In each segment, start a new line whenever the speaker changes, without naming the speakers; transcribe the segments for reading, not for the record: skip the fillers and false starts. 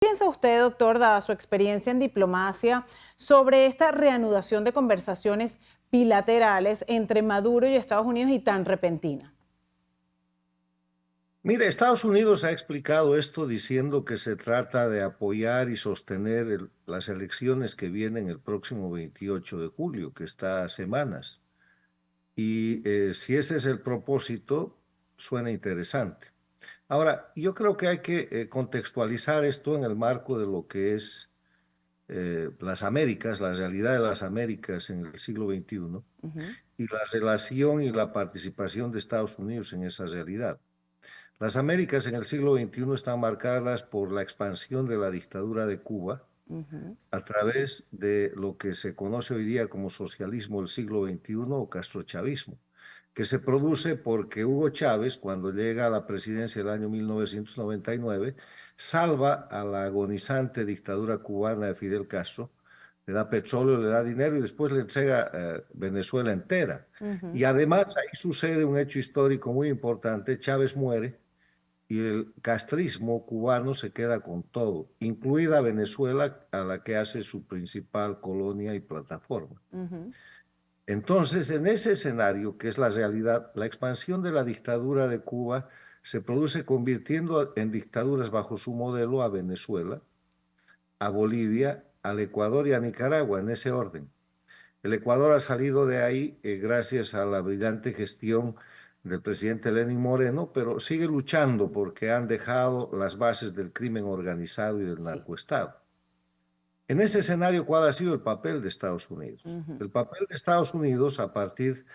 ¿Piensa usted, doctor, dada su experiencia en diplomacia, sobre esta reanudación de conversaciones bilaterales entre Maduro y Estados Unidos y tan repentina?
Mire, Estados Unidos ha explicado esto diciendo que se trata de apoyar y sostener las elecciones que vienen el próximo 28 de julio, que está a semanas. Y si ese es el propósito, suena interesante. Ahora, yo creo que hay que contextualizar esto en el marco de lo que es las Américas, la realidad de las Américas en el siglo XXI
Ujú.
y la relación y la participación de Estados Unidos en esa realidad. Las Américas en el siglo XXI están marcadas por la expansión de la dictadura de Cuba
Ujú.
a través de lo que se conoce hoy día como socialismo del siglo XXI o castrochavismo, que se produce porque Hugo Chávez, cuando llega a la presidencia del año 1999, salva a la agonizante dictadura cubana de Fidel Castro, le da petróleo, le da dinero y después le entrega Venezuela entera.
Ujú.
Y además ahí sucede un hecho histórico muy importante, Chávez muere y el castrismo cubano se queda con todo, incluida Venezuela, a la que hace su principal colonia y plataforma.
Ujú.
Entonces, en ese escenario, que es la realidad, la expansión de la dictadura de Cuba se produce convirtiendo en dictaduras bajo su modelo a Venezuela, a Bolivia, al Ecuador y a Nicaragua, en ese orden. El Ecuador ha salido de ahí gracias a la brillante gestión del presidente Lenín Moreno, pero sigue luchando porque han dejado las bases del crimen organizado y del
Sí.
narcoestado. En ese escenario, ¿cuál ha sido el papel de Estados Unidos?
Ujú.
El papel de Estados Unidos a partir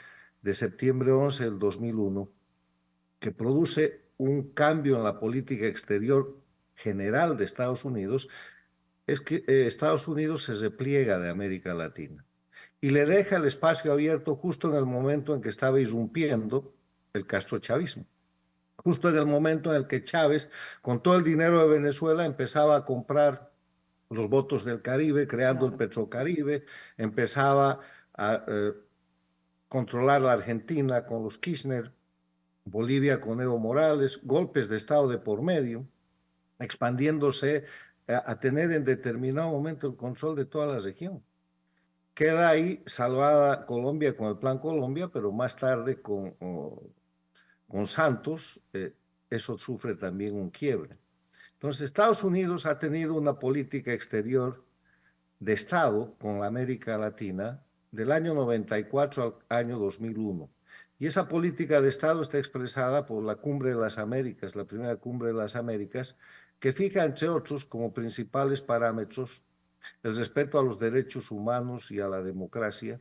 de septiembre 11 del 2001, que produce un cambio en la política exterior general de Estados Unidos, es que Estados Unidos se repliega de América Latina y le deja el espacio abierto justo en el momento en que estaba irrumpiendo el castrochavismo. Justo en el momento en el que Chávez, con todo el dinero de Venezuela, empezaba a comprar los votos del Caribe, creando el
Claro.
Petrocaribe, empezaba a controlar la Argentina con los Kirchner, Bolivia con Evo Morales, golpes de Estado de por medio, expandiéndose a tener en determinado momento el control de toda la región. Queda ahí salvada Colombia con el Plan Colombia, pero más tarde con Santos, eso sufre también un quiebre. Entonces, Estados Unidos ha tenido una política exterior de Estado con la América Latina del año 94 al año 2001. Y esa política de Estado está expresada por la Cumbre de las Américas, la primera Cumbre de las Américas, que fija, entre otros, como principales parámetros el respeto a los derechos humanos y a la democracia,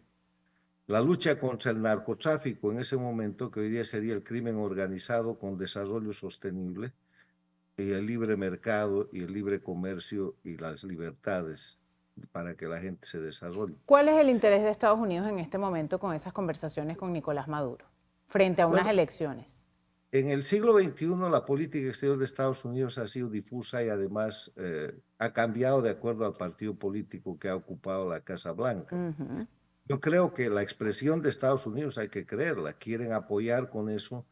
la lucha contra el narcotráfico en ese momento, que hoy día sería el crimen organizado con desarrollo sostenible, y el libre mercado y el libre comercio y las libertades para que la gente se desarrolle.
¿Cuál es el interés de Estados Unidos en este momento con esas conversaciones con Nicolás Maduro frente a unas
Bueno,
elecciones?
en el siglo XXI la política exterior de Estados Unidos ha sido difusa y además ha cambiado de acuerdo al partido político que ha ocupado la Casa Blanca.
Ujú.
Yo creo que la expresión de Estados Unidos hay que creerla. Quieren apoyar con eso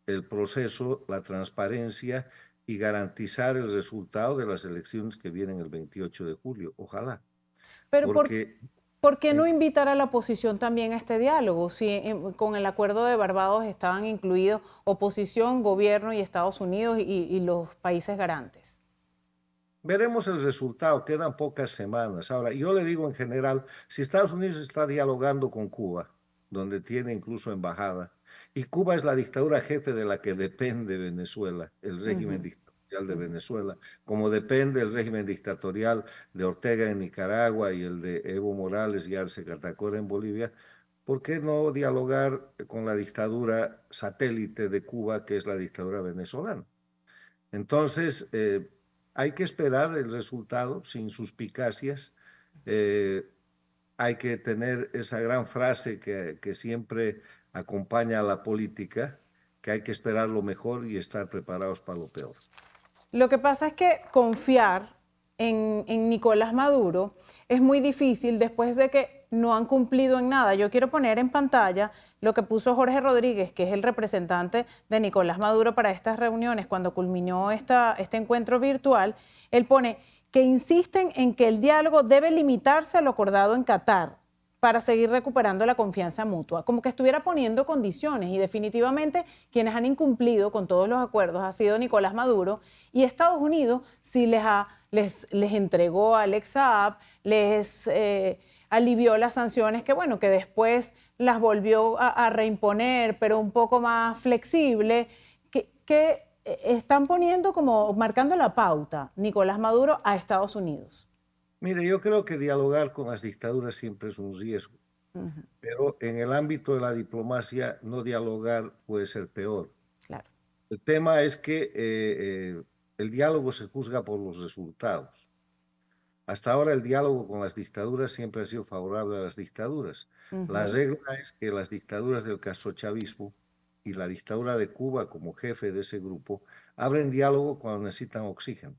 el proceso, la transparencia y garantizar el resultado de las elecciones que vienen el 28 de julio. Ojalá.
Pero
Porque
¿por qué no
en,
invitar a la oposición también a este diálogo? Si con el acuerdo de Barbados estaban incluidos oposición, gobierno y Estados Unidos y los países garantes.
veremos el resultado, quedan pocas semanas. Ahora, yo le digo en general, si Estados Unidos está dialogando con Cuba, donde tiene incluso embajada, y Cuba es la dictadura jefe de la que depende Venezuela, el régimen
Ujú.
dictatorial de
Ujú.
Venezuela, como depende el régimen dictatorial de Ortega en Nicaragua y el de Evo Morales y Arce Catacora en Bolivia, ¿por qué no dialogar con la dictadura satélite de Cuba, que es la dictadura venezolana? Entonces, hay que esperar el resultado sin suspicacias. Eh, hay que tener esa gran frase que siempre acompaña a la política, que hay que esperar lo mejor y estar preparados para lo peor.
Lo que pasa es que confiar en Nicolás Maduro es muy difícil después de que no han cumplido en nada. Yo quiero poner en pantalla lo que puso Jorge Rodríguez, que es el representante de Nicolás Maduro para estas reuniones, cuando culminó este encuentro virtual. Él pone que insisten en que el diálogo debe limitarse a lo acordado en Qatar para seguir recuperando la confianza mutua, como que estuviera poniendo condiciones y definitivamente quienes han incumplido con todos los acuerdos ha sido Nicolás Maduro y Estados Unidos sí les entregó a Alex Saab, les alivió las sanciones que bueno, que después las volvió a reimponer, pero un poco más flexible, que están poniendo como marcando la pauta Nicolás Maduro a Estados Unidos.
Mire, yo creo que dialogar con las dictaduras siempre es un riesgo, pero en el ámbito de la diplomacia no dialogar puede ser peor.
Claro.
El tema es que el diálogo se juzga por los resultados. Hasta ahora el diálogo con las dictaduras siempre ha sido favorable a las dictaduras. La regla es que las dictaduras del castrochavismo y la dictadura de Cuba como jefe de ese grupo abren diálogo cuando necesitan oxígeno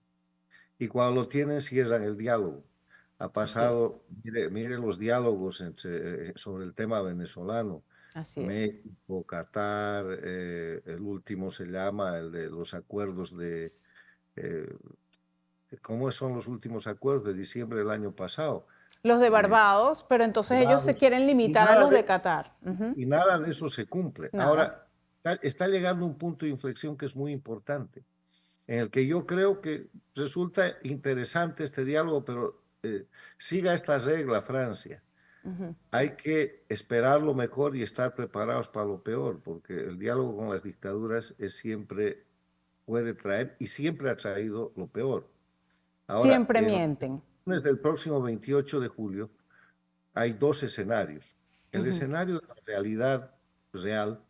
y cuando lo tienen cierran el diálogo. Ha pasado, mire los diálogos sobre el tema venezolano,
Así es.
México, Qatar, el último se llama el de los acuerdos de, eh, ¿cómo son los últimos acuerdos de diciembre del año pasado?
Los de
Eh,
Barbados, pero entonces ellos se
Barbados,
quieren
y
limitar a
nada
los de
de,
Qatar.
y nada de eso se cumple.
Nada.
Ahora, está llegando un punto de inflexión que es muy importante, en el que yo creo que resulta interesante este diálogo, pero siga esta regla, Francia. Hay que esperar lo mejor y estar preparados para lo peor, porque el diálogo con las dictaduras puede traer y siempre ha traído lo peor. Ahora,
Siempre
en las
mienten.
elecciones del próximo 28 de julio hay dos escenarios. El escenario de la realidad real,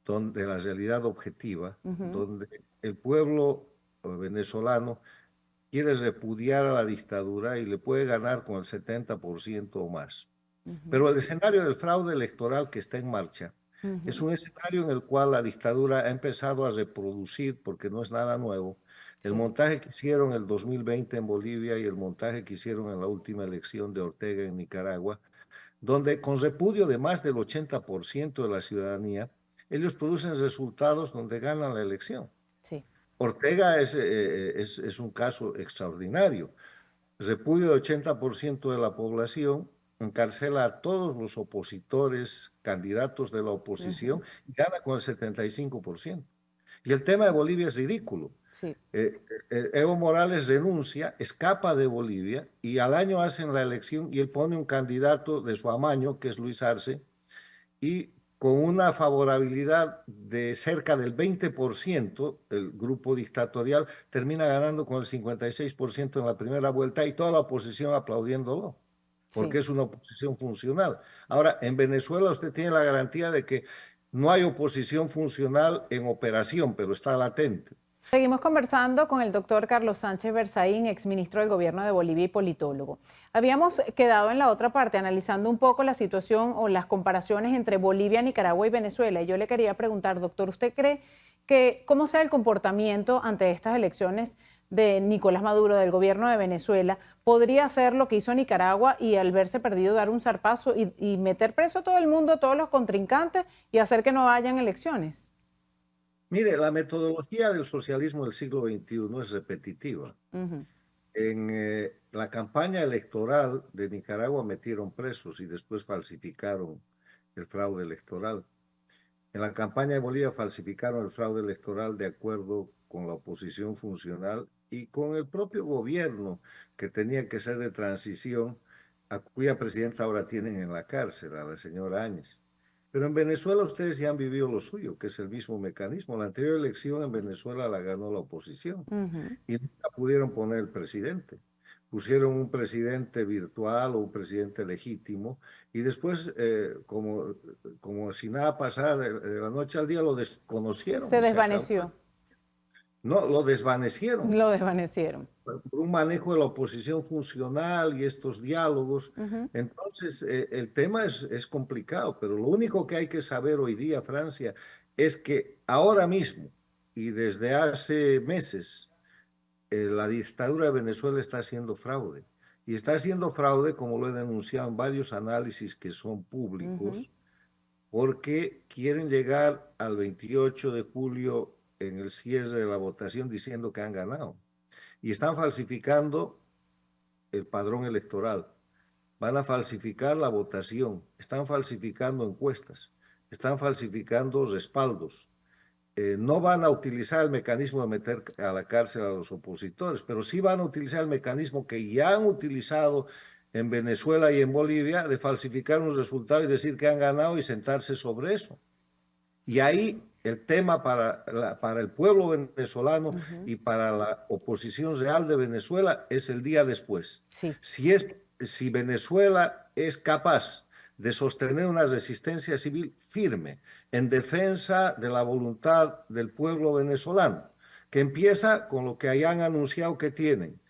de la realidad objetiva, donde el pueblo venezolano quiere repudiar a la dictadura y le puede ganar con el 70% o más. Pero el escenario del fraude electoral que está en marcha es un escenario en el cual la dictadura ha empezado a reproducir, porque no es nada nuevo, el
Sí.
montaje que hicieron en el 2020 en Bolivia y el montaje que hicieron en la última elección de Ortega en Nicaragua, donde con repudio de más del 80% de la ciudadanía, ellos producen resultados donde ganan la elección.
Sí.
Ortega es un caso extraordinario. Repudio del 80% de la población, encarcela a todos los opositores, candidatos de la oposición, y gana con el 75%. Y el tema de Bolivia es ridículo.
Sí.
Evo Morales renuncia, escapa de Bolivia y al año hacen la elección y él pone un candidato de su amaño, que es Luis Arce, y con una favorabilidad de cerca del 20%, el grupo dictatorial termina ganando con el 56% en la primera vuelta y toda la oposición aplaudiéndolo,
Sí.
porque es una oposición funcional. Ahora, en Venezuela usted tiene la garantía de que no hay oposición funcional en operación, pero está latente.
Seguimos conversando con el doctor Carlos Sánchez Berzaín, exministro del Gobierno de Bolivia y politólogo. Habíamos quedado en la otra parte analizando un poco la situación o las comparaciones entre Bolivia, Nicaragua y Venezuela. Y yo le quería preguntar, doctor, ¿usted cree que cómo sea el comportamiento ante estas elecciones de Nicolás Maduro, del gobierno de Venezuela? ¿Podría hacer lo que hizo Nicaragua y al verse perdido dar un zarpazo y meter preso a todo el mundo, a todos los contrincantes y hacer que no hayan elecciones?
Mire, la metodología del socialismo del siglo XXI es repetitiva. En la campaña electoral de Nicaragua metieron presos y después falsificaron el fraude electoral. En la campaña de Bolivia falsificaron el fraude electoral de acuerdo con la oposición funcional y con el propio gobierno que tenía que ser de transición, a cuya presidenta ahora tienen en la cárcel, a la señora Áñez. Pero en Venezuela ustedes ya han vivido lo suyo, que es el mismo mecanismo. La anterior elección en Venezuela la ganó la oposición y nunca pudieron poner el presidente. Pusieron un presidente virtual o un presidente legítimo y después, como si nada pasara, de la noche al día lo desconocieron
Se
y se acabó.
desvaneció,
No, lo desvanecieron
lo desvanecieron.
por un manejo de la oposición funcional y estos diálogos. Entonces, el tema es complicado, pero lo único que hay que saber hoy día, Francia, es que ahora mismo y desde hace meses, la dictadura de Venezuela está haciendo fraude. Y está haciendo fraude, como lo he denunciado en varios análisis que son públicos, porque quieren llegar al 28 de julio en el cierre de la votación diciendo que han ganado. y están falsificando el padrón electoral, van a falsificar la votación, están falsificando encuestas, están falsificando respaldos. No van a utilizar el mecanismo de meter a la cárcel a los opositores, pero sí van a utilizar el mecanismo que ya han utilizado en Venezuela y en Bolivia de falsificar un resultado y decir que han ganado y sentarse sobre eso. Y ahí el tema para el pueblo venezolano y para la oposición real de Venezuela es el día después.
Sí.
Si Venezuela es capaz de sostener una resistencia civil firme en defensa de la voluntad del pueblo venezolano, que empieza con lo que hayan anunciado que tienen,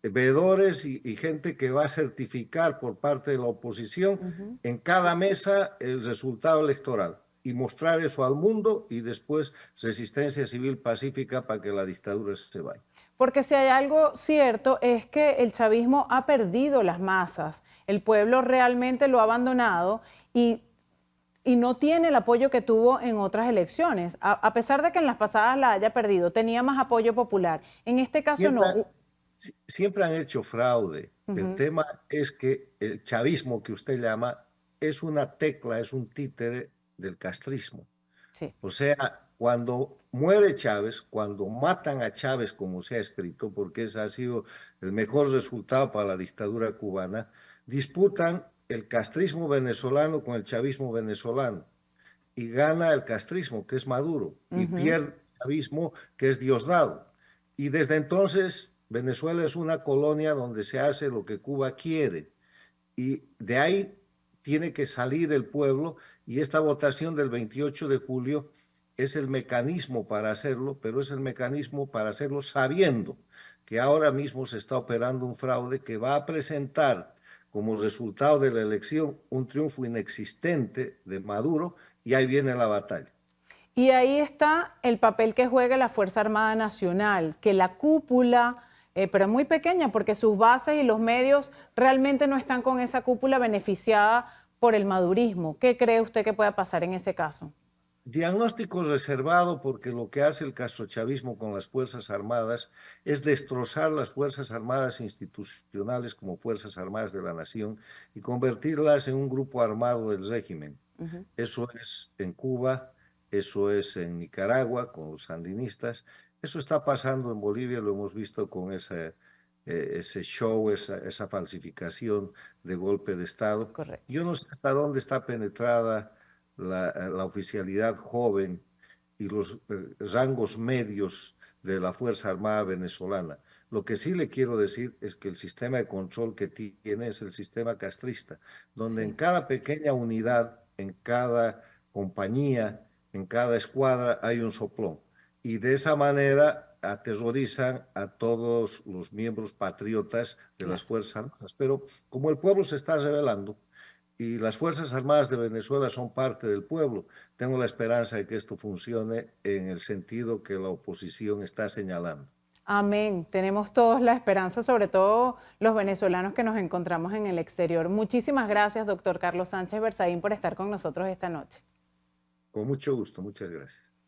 veedores y gente que va a certificar por parte de la oposición en cada mesa el resultado electoral y mostrar eso al mundo y después resistencia civil pacífica para que la dictadura se vaya.
Porque si hay algo cierto es que el chavismo ha perdido las masas, el pueblo realmente lo ha abandonado y no tiene el apoyo que tuvo en otras elecciones. A pesar de que en las pasadas la haya perdido, tenía más apoyo popular. En este caso no.
Siempre han hecho fraude. El tema es que el chavismo que usted llama es una tecla, es un títere del castrismo.
Sí.
O sea, cuando muere Chávez, cuando matan a Chávez, como se ha escrito, porque ese ha sido el mejor resultado para la dictadura cubana, disputan el castrismo venezolano con el chavismo venezolano. Y gana el castrismo, que es Maduro, y pierde el chavismo, que es Diosdado. Y desde entonces Venezuela es una colonia donde se hace lo que Cuba quiere. Y de ahí tiene que salir el pueblo, y esta votación del 28 de julio es el mecanismo para hacerlo, pero es el mecanismo para hacerlo sabiendo que ahora mismo se está operando un fraude que va a presentar como resultado de la elección un triunfo inexistente de Maduro, y ahí viene la batalla.
Y ahí está el papel que juega la Fuerza Armada Nacional, que la cúpula, pero es muy pequeña porque sus bases y los medios realmente no están con esa cúpula beneficiada por el madurismo. ¿Qué cree usted que pueda pasar en ese caso?
Diagnóstico reservado, porque lo que hace el castrochavismo con las Fuerzas Armadas es destrozar las Fuerzas Armadas institucionales como Fuerzas Armadas de la Nación y convertirlas en un grupo armado del régimen. Eso es en Cuba, eso es en Nicaragua con los sandinistas, eso está pasando en Bolivia, lo hemos visto con ese show, esa falsificación de golpe de Estado.
Correcto.
Yo no sé hasta dónde está penetrada la oficialidad joven y los rangos medios de la Fuerza Armada venezolana. Lo que sí le quiero decir es que el sistema de control que tiene es el sistema castrista, donde en cada pequeña unidad, en cada compañía, en cada escuadra hay un soplón. Y de esa manera aterrorizan a todos los miembros patriotas de las Fuerzas Armadas. Pero como el pueblo se está rebelando, y las Fuerzas Armadas de Venezuela son parte del pueblo, tengo la esperanza de que esto funcione en el sentido que la oposición está señalando.
Amén. Tenemos todos la esperanza, sobre todo los venezolanos que nos encontramos en el exterior. Muchísimas gracias, doctor Carlos Sánchez Berzaín, por estar con nosotros esta noche.
Con mucho gusto, muchas gracias.